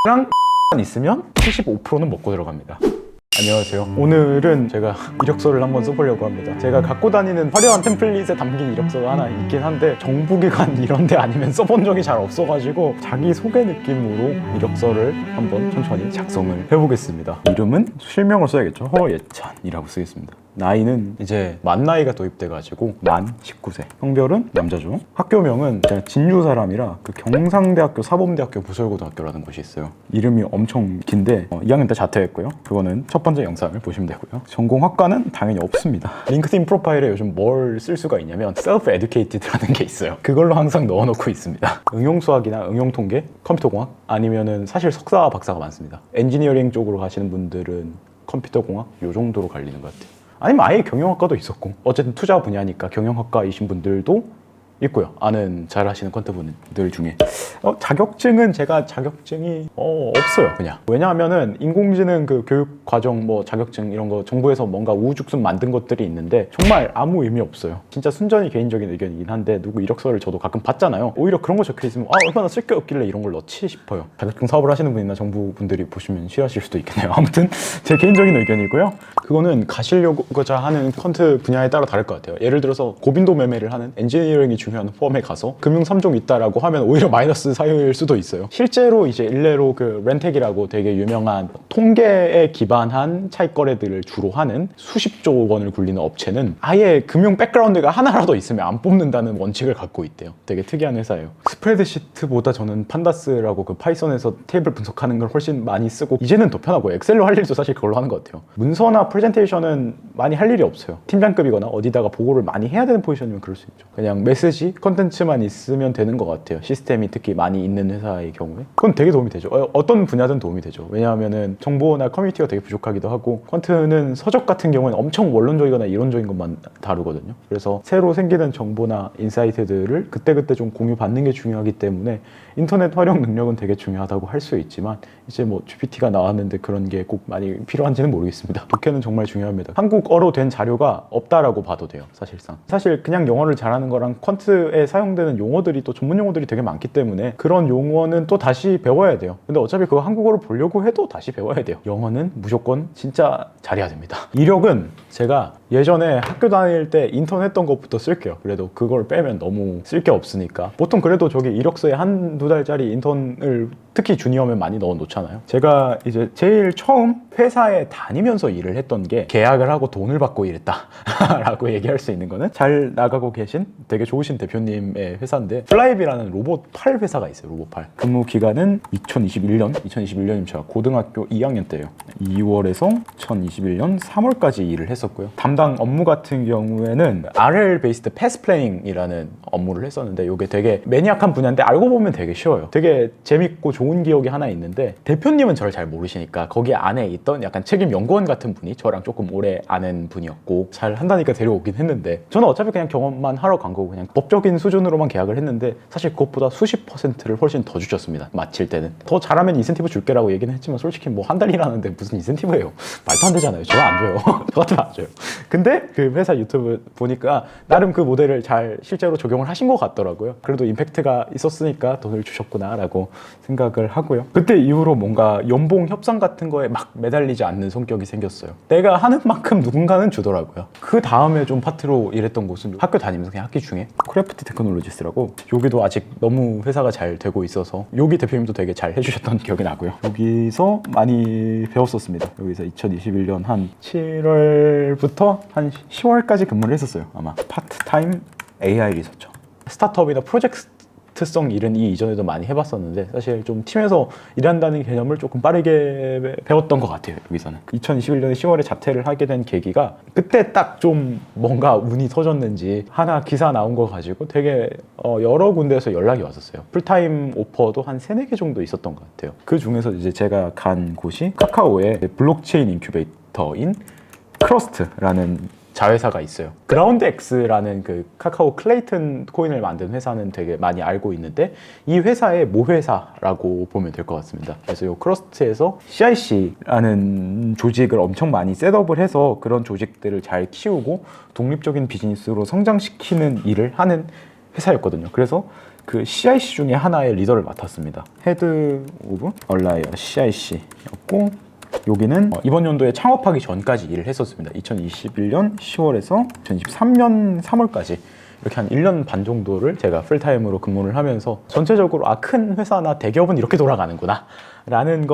랑 있으면 75%는 먹고 들어갑니다. 안녕하세요. 오늘은 제가 이력서를 한번 써보려고 합니다. 제가 갖고 다니는 화려한 템플릿에 담긴 이력서가 하나 있긴 한데 정부기관 이런 데 아니면 써본 적이 잘 없어가지고 자기소개 느낌으로 이력서를 한번 천천히 작성을 해보겠습니다. 이름은 실명을 써야겠죠. 허예찬이라고 쓰겠습니다. 나이는 이제 만 나이가 도입돼가지고 만 19세. 성별은 남자죠. 학교명은 제가 진주 사람이라 그 경상대학교 사범대학교 부설고등학교라는 곳이 있어요. 이름이 엄청 긴데 2학년 때 자퇴했고요. 그거는 첫 번째 영상을 보시면 되고요. 전공학과는 당연히 없습니다. 링크드인 프로파일에 요즘 뭘 쓸 수가 있냐면 self-educated라는 게 있어요. 그걸로 항상 넣어놓고 있습니다. 응용수학이나 응용통계, 컴퓨터공학 아니면은 사실 석사, 박사가 많습니다. 엔지니어링 쪽으로 가시는 분들은 컴퓨터공학 요 정도로 갈리는 것 같아요. 아니면 아예 경영학과도 있었고 어쨌든 투자 분야니까 경영학과이신 분들도 있고요. 아는 잘하시는 퀀트분들 중에 자격증은 제가 자격증이 없어요. 그냥 왜냐하면은 인공지능 그 교육 과정 뭐 자격증 이런 거 정부에서 뭔가 우후죽순 만든 것들이 있는데 정말 아무 의미 없어요. 진짜 순전히 개인적인 의견이긴 한데 누구 이력서를 저도 가끔 봤잖아요. 오히려 그런 거 적혀 있으면 얼마나 쓸게 없길래 이런 걸 넣지 싶어요. 자격증 사업을 하시는 분이나 정부 분들이 보시면 싫어하실 수도 있겠네요. 아무튼 제 개인적인 의견이고요. 그거는 가시려고자 하는 퀀트 분야에 따라 다를 것 같아요. 예를 들어서 고빈도 매매를 하는 엔지니어링이 중요한 펌에 가서 금융 3종 있다라고 하면 오히려 마이너스 사유일 수도 있어요. 실제로 이제 일례로 그 렌텍이라고 되게 유명한 통계에 기반한 차익 거래들을 주로 하는 수십조 원을 굴리는 업체는 아예 금융 백그라운드가 하나라도 있으면 안 뽑는다는 원칙을 갖고 있대요. 되게 특이한 회사예요. 스프레드시트보다 저는 판다스라고 그 파이썬에서 테이블 분석하는 걸 훨씬 많이 쓰고 이제는 더 편하고 엑셀로 할 일도 사실 그걸로 하는 것 같아요. 문서나 프레젠테이션은 많이 할 일이 없어요. 팀장급이거나 어디다가 보고를 많이 해야 되는 포지션이면 그럴 수 있죠. 그냥 메시지, 컨텐츠만 있으면 되는 것 같아요. 시스템이 특히 많이 있는 회사의 경우에 그건 되게 도움이 되죠. 어떤 분야든 도움이 되죠. 왜냐하면은 정보나 커뮤니티가 되게 부족하기도 하고 퀀트는 서적 같은 경우에는 엄청 원론적이거나 이론적인 것만 다루거든요. 그래서 새로 생기는 정보나 인사이트들을 그때그때 좀 공유받는 게 중요하기 때문에 인터넷 활용 능력은 되게 중요하다고 할 수 있지만 이제 뭐 GPT가 나왔는데 그런 게 꼭 많이 필요한지는 모르겠습니다. 독해는 정말 중요합니다. 한국어로 된 자료가 없다라고 봐도 돼요. 사실상 사실 그냥 영어를 잘하는 거랑 퀀트에 사용되는 용어들이 또 전문 용어들이 되게 많기 때문에 그런 용어는 또 다시 배워야 돼요. 근데 어차피 그거 한국어로 보려고 해도 다시 배워야 돼요. 영어는 무조건 진짜 잘해야 됩니다. 이력은 제가 예전에 학교 다닐 때 인턴 했던 것부터 쓸게요. 그래도 그걸 빼면 너무 쓸 게 없으니까 보통 그래도 저기 이력서에 한두 달짜리 인턴을 특히 주니어면 많이 넣어 놓잖아요. 제가 이제 제일 처음 회사에 다니면서 일을 했던 게 계약을 하고 돈을 받고 일했다 라고 얘기할 수 있는 거는 잘 나가고 계신 되게 좋으신 대표님의 회사인데 플라이비라는 로봇 팔 회사가 있어요. 로봇 팔 근무 기간은 2021년이면 제가 고등학교 2학년 때예요. 2월에서 2021년 3월까지 일을 했었고요. 담당 업무 같은 경우에는 RL 베이스드 패스 플래닝이라는 업무를 했었는데 이게 되게 매니악한 분야인데 알고 보면 되게 쉬워요. 되게 재밌고 좋은 기억이 하나 있는데 대표님은 저를 잘 모르시니까 거기 안에 있던 약간 책임 연구원 같은 분이 저랑 조금 오래 아는 분이었고 잘 한다니까 데려오긴 했는데 저는 어차피 그냥 경험만 하러 간 거고 그냥 법적인 수준으로만 계약을 했는데 사실 그것보다 수십 %를 훨씬 더 주셨습니다. 마칠 때는 더 잘하면 인센티브 줄게라고 얘기는 했지만 솔직히 뭐 한 달 일하는데 무슨 인센티브예요. 말도 안 되잖아요. 저는 안 줘요. 저 같으면 안 줘요. 근데 그 회사 유튜브 보니까 나름 그 모델을 잘 실제로 적용을 하신 것 같더라고요. 그래도 임팩트가 있었으니까 돈을 주셨구나 라고 생각을 하고요. 그때 이후로 뭔가 연봉 협상 같은 거에 막 매달리지 않는 성격이 생겼어요. 내가 하는 만큼 누군가는 주더라고요. 그 다음에 좀 파트로 일했던 곳은 학교 다니면서 그냥 학기 중에 크래프트 테크놀로지스라고 여기도 아직 너무 회사가 잘 되고 있어서 여기 대표님도 되게 잘 해주셨던 기억이 나고요. 여기서 많이 배웠었습니다. 여기서 2021년 한 7월부터 한 10월까지 근무를 했었어요. 아마 파트타임 AI 리서처. 스타트업이나 프로젝트성 일은 이 이전에도 많이 해봤었는데 사실 좀 팀에서 일한다는 개념을 조금 빠르게 배웠던 것 같아요. 여기서는 2021년 10월에 자퇴를 하게 된 계기가 그때 딱 좀 뭔가 운이 터졌는지 하나 기사 나온 거 가지고 되게 여러 군데에서 연락이 왔었어요. 풀타임 오퍼도 한 3-4개 정도 있었던 것 같아요. 그 중에서 이제 제가 간 곳이 카카오의 블록체인 인큐베이터인 크러스트라는 자회사가 있어요. 그라운드X라는 그 카카오 클레이튼 코인을 만든 회사는 되게 많이 알고 있는데 이 회사의 모회사라고 보면 될 것 같습니다. 그래서 이 크러스트에서 CIC라는 조직을 엄청 많이 셋업을 해서 그런 조직들을 잘 키우고 독립적인 비즈니스로 성장시키는 일을 하는 회사였거든요. 그래서 그 CIC 중에 하나의 리더를 맡았습니다. 헤드 오브 얼라이어 CIC였고, 여기는 이번 연도에 창업하기 전까지 일을 했었습니다. 2021년 10월에서 2023년 3월까지 이렇게 한 1년 반 정도를 제가 풀타임으로 근무를 하면서 전체적으로 큰 회사나 대기업은 이렇게 돌아가는구나 라는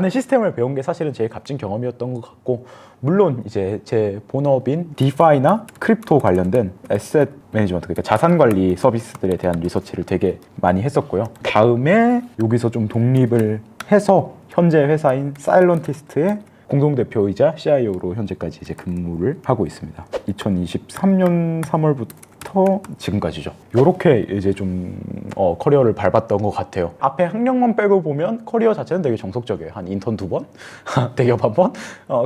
시스템을 배운 게 사실은 제일 값진 경험이었던 것 같고, 물론 이제 제 본업인 디파이나 크립토 관련된 에셋 매니지먼트, 그러니까 자산 관리 서비스들에 대한 리서치를 되게 많이 했었고요. 다음에 여기서 좀 독립을 해서 현재 회사인 사일런티스트의 공동대표이자 CIO로 현재까지 이제 근무를 하고 있습니다. 2023년 3월부터 지금까지죠. 이렇게 이제 좀 커리어를 밟았던 것 같아요. 앞에 학력만 빼고 보면 커리어 자체는 되게 정석적이에요. 한 인턴 2번, 대기업 1번,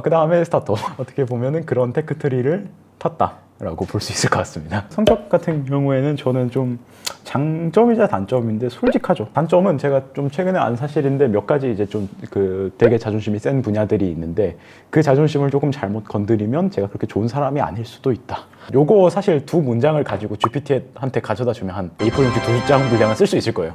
그 다음에 스타트업. 어떻게 보면은 그런 테크트리를 탔다라고 볼 수 있을 것 같습니다. 성격 같은 경우에는 저는 좀 장점이자 단점인데 솔직하죠. 단점은 제가 좀 최근에 안 사실인데 몇 가지 이제 좀 되게 자존심이 센 분야들이 있는데, 그 자존심을 조금 잘못 건드리면 제가 그렇게 좋은 사람이 아닐 수도 있다. 요거 사실 두 문장을 가지고 GPT한테 가져다 주면 한 A4 용지 2장 분량은 쓸 수 있을 거예요.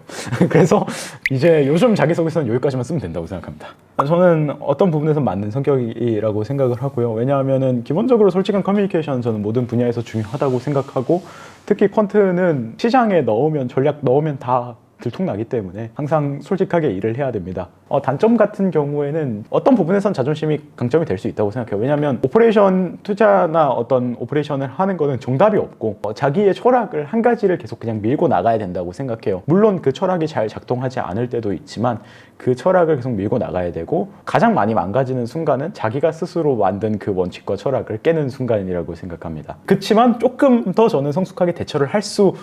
그래서 이제 요즘 자기소개서는 여기까지만 쓰면 된다고 생각합니다. 저는 어떤 부분에서 맞는 성격이라고 생각을 하고요. 왜냐하면은 기본적으로 솔직한 커뮤니케이션은 저는 모든 분야에서 중요하다고 생각하고, 특히 퀀트는 시장에 넣으면, 전략 넣으면 다 들통나기 때문에 항상 솔직하게 일을 해야 됩니다. 단점 같은 경우에는 어떤 부분에선 자존심이 강점이 될 수 있다고 생각해요. 왜냐하면 오퍼레이션 투자나 어떤 오퍼레이션을 하는 거는 정답이 없고, 자기의 철학을 한 가지를 계속 그냥 밀고 나가야 된다고 생각해요. 물론 그 철학이 잘 작동하지 않을 때도 있지만 그 철학을 계속 밀고 나가야 되고, 가장 많이 망가지는 순간은 자기가 스스로 만든 그 원칙과 철학을 깨는 순간이라고 생각합니다. 그렇지만 조금 더 저는 성숙하게 대처를 할 수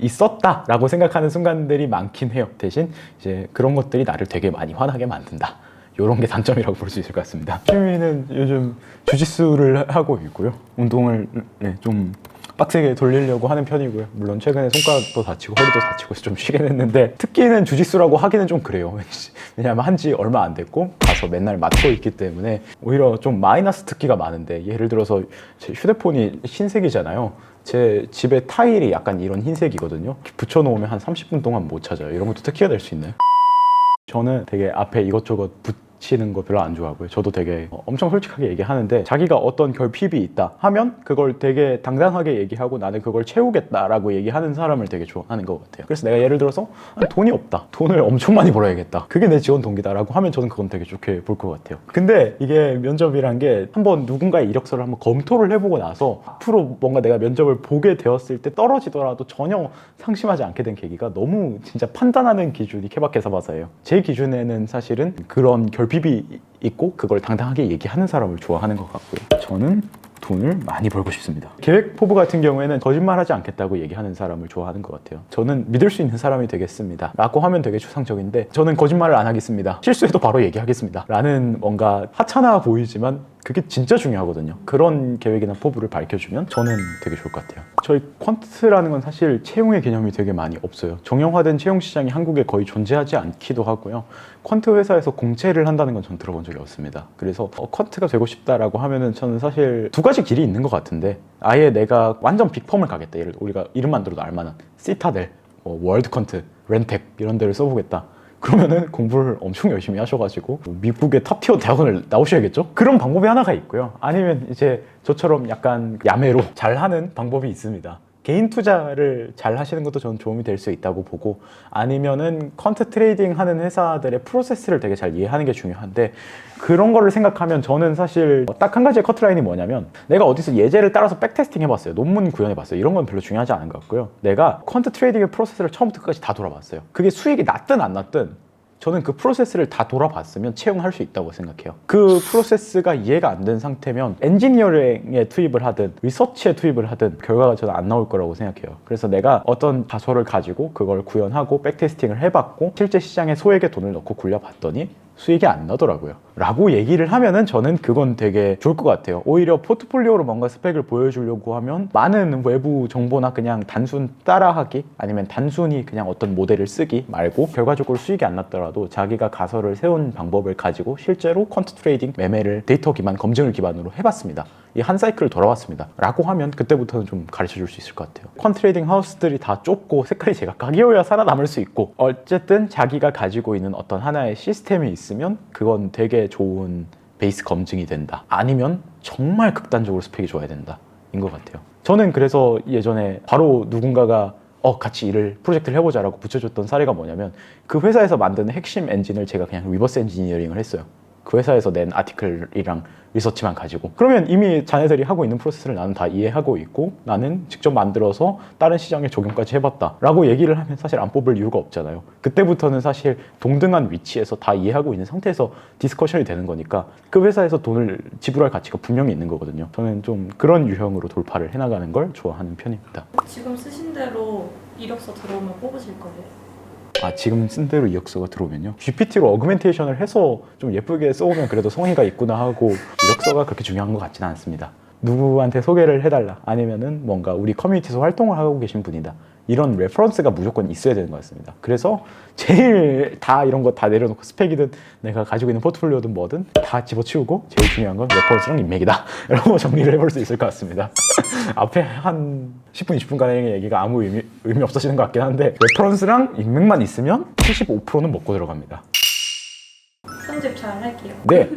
있었다라고 생각하는 순간들이 많긴 해요. 대신 이제 그런 것들이 나를 되게 많이 화나게 만든다. 이런 게 단점이라고 볼 수 있을 것 같습니다. 취미는 요즘 주짓수를 하고 있고요. 운동을 좀 빡세게 돌리려고 하는 편이고요. 물론 최근에 손가락도 다치고 허리도 다치고 좀 쉬긴 했는데, 특기는 주짓수라고 하기는 좀 그래요. 왜냐하면 한지 얼마 안 됐고 가서 맨날 맞고 있기 때문에 오히려 좀 마이너스 특기가 많은데, 예를 들어서 제 휴대폰이 흰색이잖아요. 제 집에 타일이 약간 이런 흰색이거든요. 붙여놓으면 한 30분 동안 못 찾아요. 이런 것도 특기가 될 수 있나요? 저는 되게 앞에 이것저것 붙이는 거 별로 안 좋아하고요. 저도 되게 엄청 솔직하게 얘기하는데, 자기가 어떤 결핍이 있다 하면 그걸 되게 당당하게 얘기하고 나는 그걸 채우겠다라고 얘기하는 사람을 되게 좋아하는 것 같아요. 그래서 내가 예를 들어서 돈이 없다, 돈을 엄청 많이 벌어야겠다, 그게 내 지원 동기다라고 하면 저는 그건 되게 좋게 볼 것 같아요. 근데 이게 면접이란 게 한번 누군가의 이력서를 한번 검토를 해보고 나서 앞으로 뭔가 내가 면접을 보게 되었을 때 떨어지더라도 전혀 상심하지 않게 된 계기가 너무 진짜 판단하는 기준이 케바케 사바사예요. 제 기준에는 사실은 그런 결핍이 있고 그걸 당당하게 얘기하는 사람을 좋아하는 것 같고요. 저는 돈을 많이 벌고 싶습니다. 계획 포부 같은 경우에는 거짓말하지 않겠다고 얘기하는 사람을 좋아하는 것 같아요. 저는 믿을 수 있는 사람이 되겠습니다 라고 하면 되게 추상적인데, 저는 거짓말을 안 하겠습니다, 실수해도 바로 얘기하겠습니다 라는 뭔가 하찮아 보이지만 그게 진짜 중요하거든요. 그런 계획이나 포부를 밝혀주면 저는 되게 좋을 것 같아요. 저희 퀀트라는 건 사실 채용의 개념이 되게 많이 없어요. 정형화된 채용 시장이 한국에 거의 존재하지 않기도 하고요. 퀀트 회사에서 공채를 한다는 건 전 들어본 적이 없습니다. 그래서 퀀트가 되고 싶다라고 하면은 저는 사실 두 가지 길이 있는 것 같은데, 아예 내가 완전 빅펌을 가겠다. 예를 들어 우리가 이름만 들어도 알만한 시타델, 월드 퀀트, 렌텍 이런 데를 써보겠다. 그러면은 공부를 엄청 열심히 하셔가지고 미국의 탑티어 대학원을 나오셔야겠죠? 그런 방법이 하나가 있고요. 아니면 이제 저처럼 약간 야매로 잘하는 방법이 있습니다. 개인 투자를 잘 하시는 것도 저는 도움이 될 수 있다고 보고, 아니면은 퀀트 트레이딩 하는 회사들의 프로세스를 되게 잘 이해하는 게 중요한데, 그런 거를 생각하면 저는 사실 딱 한 가지의 커트라인이 뭐냐면, 내가 어디서 예제를 따라서 백테스팅 해봤어요, 논문 구현해봤어요, 이런 건 별로 중요하지 않은 것 같고요. 내가 퀀트 트레이딩의 프로세스를 처음부터 끝까지 다 돌아봤어요. 그게 수익이 났든 안 났든 저는 그 프로세스를 다 돌아봤으면 채용할 수 있다고 생각해요. 그 프로세스가 이해가 안 된 상태면 엔지니어링에 투입을 하든 리서치에 투입을 하든 결과가 저는 안 나올 거라고 생각해요. 그래서 내가 어떤 가설을 가지고 그걸 구현하고 백테스팅을 해봤고 실제 시장에 소액의 돈을 넣고 굴려봤더니 수익이 안 나더라고요 라고 얘기를 하면은 저는 그건 되게 좋을 것 같아요. 오히려 포트폴리오로 뭔가 스펙을 보여주려고 하면 많은 외부 정보나 그냥 단순 따라하기 아니면 단순히 그냥 어떤 모델을 쓰기 말고 결과적으로 수익이 안 났더라도 자기가 가설을 세운 방법을 가지고 실제로 퀀트 트레이딩 매매를 데이터 기반 검증을 기반으로 해봤습니다. 이 한 사이클을 돌아왔습니다 라고 하면 그때부터는 좀 가르쳐 줄 수 있을 것 같아요. 퀀트 트레이딩 하우스들이 다 좁고 색깔이 제각각이어야 살아남을 수 있고 어쨌든 자기가 가지고 있는 어떤 하나의 시스템이 있으면 그건 되게 좋은 베이스 검증이 된다. 아니면 정말 극단적으로 스펙이 좋아야 된다 인 것 같아요. 저는 그래서 예전에 바로 누군가가 같이 프로젝트를 해보자 라고 붙여줬던 사례가 뭐냐면 그 회사에서 만드는 핵심 엔진을 제가 그냥 리버스 엔지니어링을 했어요. 그 회사에서 낸 아티클이랑 리서치만 가지고. 그러면 이미 자네들이 하고 있는 프로세스를 나는 다 이해하고 있고 나는 직접 만들어서 다른 시장에 적용까지 해봤다 라고 얘기를 하면 사실 안 뽑을 이유가 없잖아요. 그때부터는 사실 동등한 위치에서 다 이해하고 있는 상태에서 디스커션이 되는 거니까 그 회사에서 돈을 지불할 가치가 분명히 있는 거거든요. 저는 좀 그런 유형으로 돌파를 해나가는 걸 좋아하는 편입니다. 지금 쓰신 대로 이력서 들어오면 뽑으실 거예요? 지금 쓴 대로 이력서가 들어오면요 GPT로 어그멘테이션을 해서 좀 예쁘게 써오면 그래도 성의가 있구나 하고 이력서가 그렇게 중요한 것 같지는 않습니다. 누구한테 소개를 해달라 아니면은 뭔가 우리 커뮤니티에서 활동을 하고 계신 분이다 이런 레퍼런스가 무조건 있어야 되는 것 같습니다. 그래서 제일 다 이런 거 다 내려놓고 스펙이든 내가 가지고 있는 포트폴리오든 뭐든 다 집어치우고 제일 중요한 건 레퍼런스랑 인맥이다 이러고 정리를 해볼 수 있을 것 같습니다. 앞에 한 10분, 20분간의 얘기가 아무 의미 없어지는 것 같긴 한데 레퍼런스랑 인맥만 있으면 75%는 먹고 들어갑니다. 편집 잘 할게요. 네.